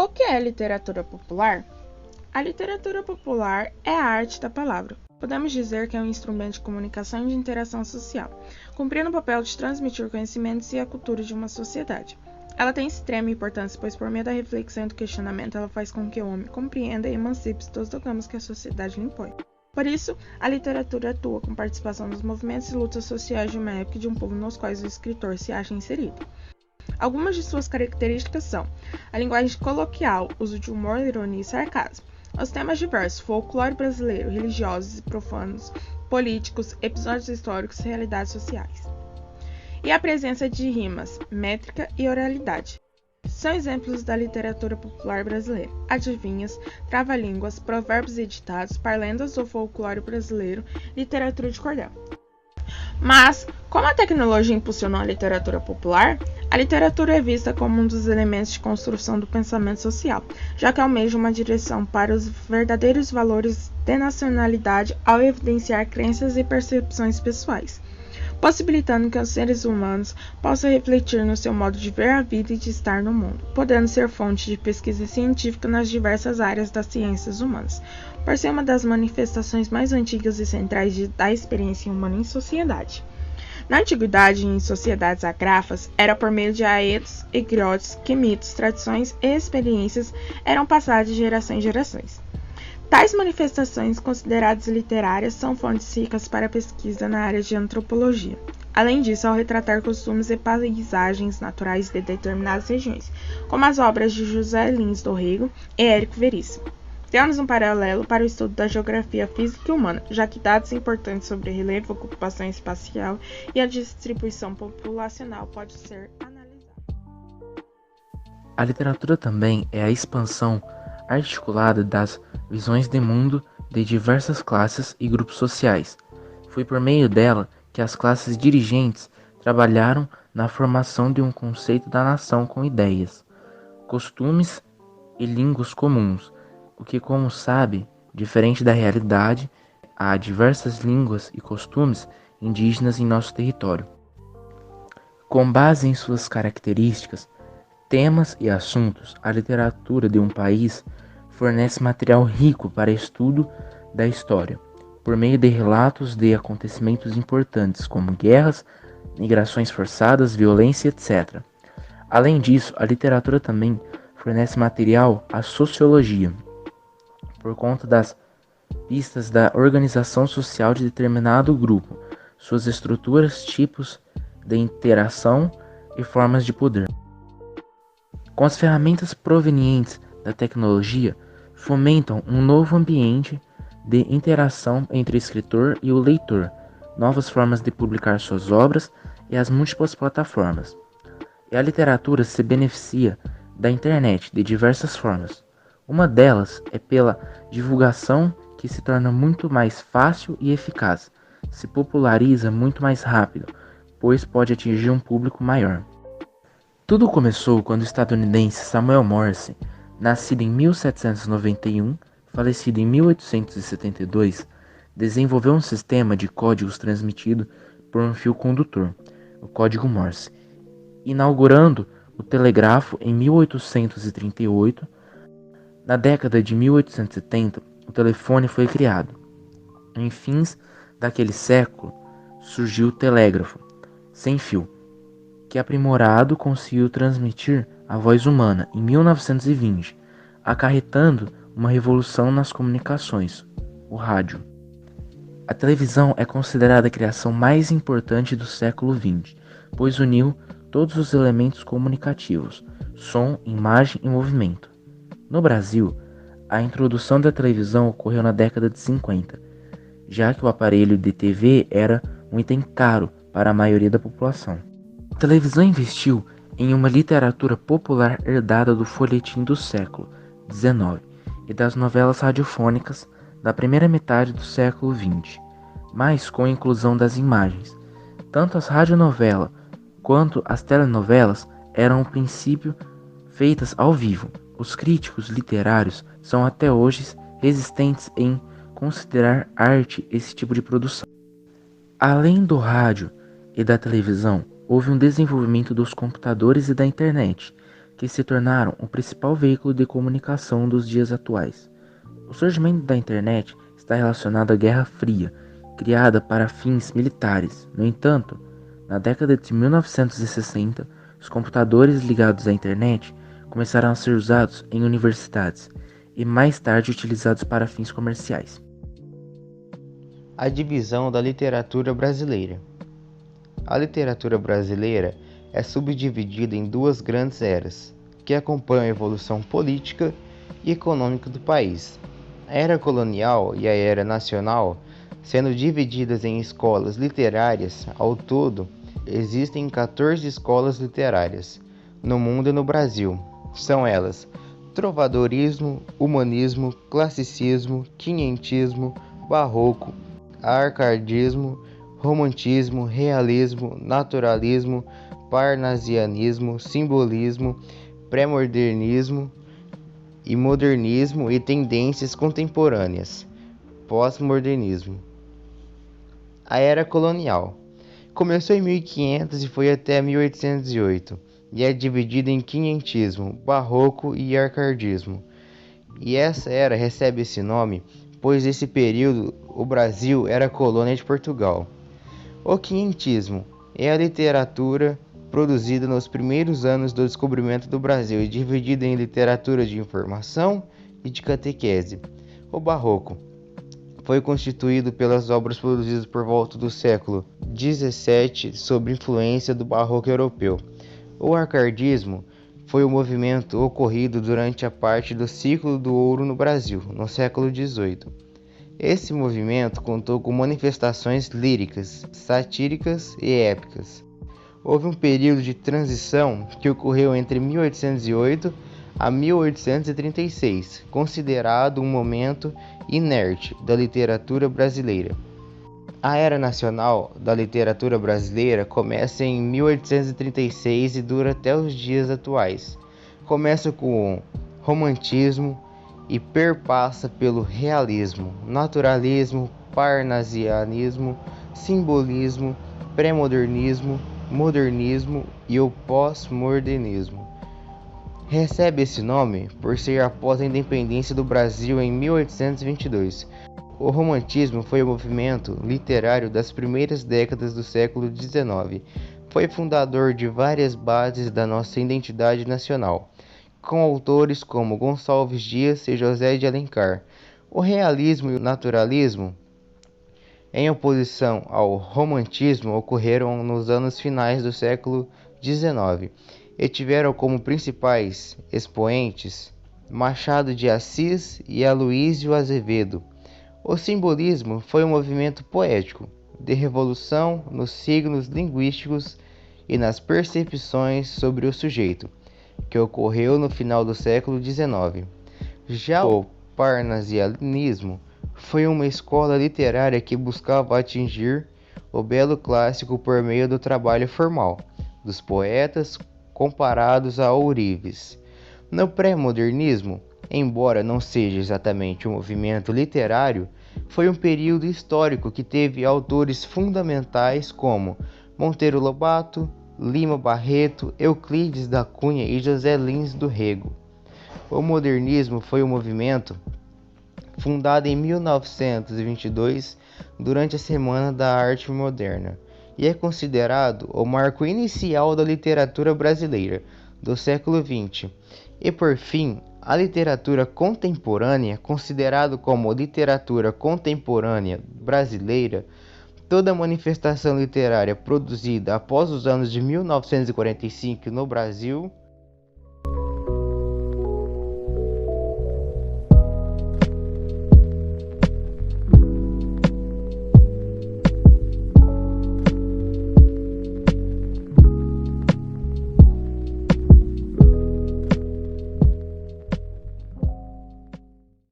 O que é literatura popular? A literatura popular é a arte da palavra. Podemos dizer que é um instrumento de comunicação e de interação social, cumprindo o papel de transmitir conhecimentos e a cultura de uma sociedade. Ela tem extrema importância, pois por meio da reflexão e do questionamento ela faz com que o homem compreenda e emancipe-se dos dogmas que a sociedade lhe impõe. Por isso, a literatura atua com participação nos movimentos e lutas sociais de uma época e de um povo nos quais o escritor se acha inserido. Algumas de suas características são a linguagem coloquial, uso de humor, ironia e sarcasmo, os temas diversos, folclore brasileiro, religiosos e profanos, políticos, episódios históricos e realidades sociais. E a presença de rimas, métrica e oralidade. São exemplos da literatura popular brasileira: adivinhas, trava-línguas, provérbios e ditados, parlendas do folclore brasileiro, literatura de cordel. Mas, como a tecnologia impulsionou a literatura popular, a literatura é vista como um dos elementos de construção do pensamento social, já que almeja uma direção para os verdadeiros valores de nacionalidade ao evidenciar crenças e percepções pessoais, possibilitando que os seres humanos possam refletir no seu modo de ver a vida e de estar no mundo, podendo ser fonte de pesquisa científica nas diversas áreas das ciências humanas, por ser uma das manifestações mais antigas e centrais da experiência humana em sociedade. Na antiguidade, em sociedades agráfas, era por meio de aedos, igreotes, que mitos, tradições e experiências eram passados de geração em gerações. Tais manifestações, consideradas literárias, são fontes ricas para a pesquisa na área de antropologia. Além disso, ao retratar costumes e paisagens naturais de determinadas regiões, como as obras de José Lins do Rego e Érico Veríssimo. Temos um paralelo para o estudo da geografia física e humana, já que dados importantes sobre relevo, ocupação espacial e a distribuição populacional podem ser analisados. A literatura também é a expansão articulada das visões de mundo de diversas classes e grupos sociais. Foi por meio dela que as classes dirigentes trabalharam na formação de um conceito da nação com ideias, costumes e línguas comuns, o que, como sabe, diferente da realidade, há diversas línguas e costumes indígenas em nosso território. Com base em suas características, temas e assuntos, a literatura de um país fornece material rico para estudo da história, por meio de relatos de acontecimentos importantes como guerras, migrações forçadas, violência, etc. Além disso, a literatura também fornece material à sociologia, por conta das pistas da organização social de determinado grupo, suas estruturas, tipos de interação e formas de poder. Com as ferramentas provenientes da tecnologia, fomentam um novo ambiente de interação entre o escritor e o leitor, novas formas de publicar suas obras e as múltiplas plataformas. E a literatura se beneficia da internet de diversas formas. Uma delas é pela divulgação, que se torna muito mais fácil e eficaz, se populariza muito mais rápido, pois pode atingir um público maior. Tudo começou quando o estadunidense Samuel Morse, nascido em 1791, falecido em 1872, desenvolveu um sistema de códigos transmitido por um fio condutor, o código Morse, inaugurando o telégrafo em 1838. Na década de 1870, o telefone foi criado. Em fins daquele século, surgiu o telégrafo, sem fio, que aprimorado conseguiu transmitir a voz humana em 1920, acarretando uma revolução nas comunicações, o rádio. A televisão é considerada a criação mais importante do século XX, pois uniu todos os elementos comunicativos, som, imagem e movimento. No Brasil, a introdução da televisão ocorreu na década de 50, já que o aparelho de TV era um item caro para a maioria da população. A televisão investiu em uma literatura popular herdada do folhetim do século XIX e das novelas radiofônicas da primeira metade do século XX, mas com a inclusão das imagens. Tanto as radionovelas quanto as telenovelas eram, no princípio, feitas ao vivo. Os críticos literários são até hoje resistentes em considerar arte esse tipo de produção. Além do rádio e da televisão, houve um desenvolvimento dos computadores e da internet, que se tornaram o principal veículo de comunicação dos dias atuais. O surgimento da internet está relacionado à Guerra Fria, criada para fins militares. No entanto, na década de 1960, os computadores ligados à internet começaram a ser usados em universidades e mais tarde utilizados para fins comerciais. A divisão da literatura brasileira. A literatura brasileira é subdividida em duas grandes eras, que acompanham a evolução política e econômica do país. A era colonial e a era nacional, sendo divididas em escolas literárias, ao todo, existem 14 escolas literárias no mundo e no Brasil. São elas: trovadorismo, humanismo, classicismo, quinhentismo, barroco, arcadismo, romantismo, realismo, naturalismo, parnasianismo, simbolismo, pré-modernismo e modernismo e tendências contemporâneas, pós-modernismo. A Era Colonial começou em 1500 e foi até 1808, e é dividida em quinhentismo, barroco e arcadismo. E essa era recebe esse nome pois nesse período o Brasil era colônia de Portugal. O quinhentismo é a literatura produzida nos primeiros anos do descobrimento do Brasil e dividida em literatura de informação e de catequese. O barroco foi constituído pelas obras produzidas por volta do século XVII sob influência do barroco europeu. O arcadismo foi um movimento ocorrido durante a parte do ciclo do ouro no Brasil, no século XVIII. Esse movimento contou com manifestações líricas, satíricas e épicas. Houve um período de transição que ocorreu entre 1808 a 1836, considerado um momento inerte da literatura brasileira. A Era Nacional da Literatura Brasileira começa em 1836 e dura até os dias atuais. Começa com o romantismo e perpassa pelo realismo, naturalismo, parnasianismo, simbolismo, pré-modernismo, modernismo e o pós-modernismo. Recebe esse nome por ser após a independência do Brasil em 1822. O romantismo foi o movimento literário das primeiras décadas do século XIX. Foi fundador de várias bases da nossa identidade nacional, com autores como Gonçalves Dias e José de Alencar. O realismo e o naturalismo, em oposição ao romantismo, ocorreram nos anos finais do século XIX e tiveram como principais expoentes Machado de Assis e Aloísio Azevedo. O simbolismo foi um movimento poético de revolução nos signos linguísticos e nas percepções sobre o sujeito, que ocorreu no final do século XIX. Já o parnasianismo foi uma escola literária que buscava atingir o belo clássico por meio do trabalho formal dos poetas comparados a ourives. No pré-modernismo, embora não seja exatamente um movimento literário, foi um período histórico que teve autores fundamentais como Monteiro Lobato, Lima Barreto, Euclides da Cunha e José Lins do Rego. O modernismo foi um movimento fundado em 1922 durante a Semana da Arte Moderna e é considerado o marco inicial da literatura brasileira do século XX. E por fim, a literatura contemporânea, considerado como literatura contemporânea brasileira, toda manifestação literária produzida após os anos de 1945 no Brasil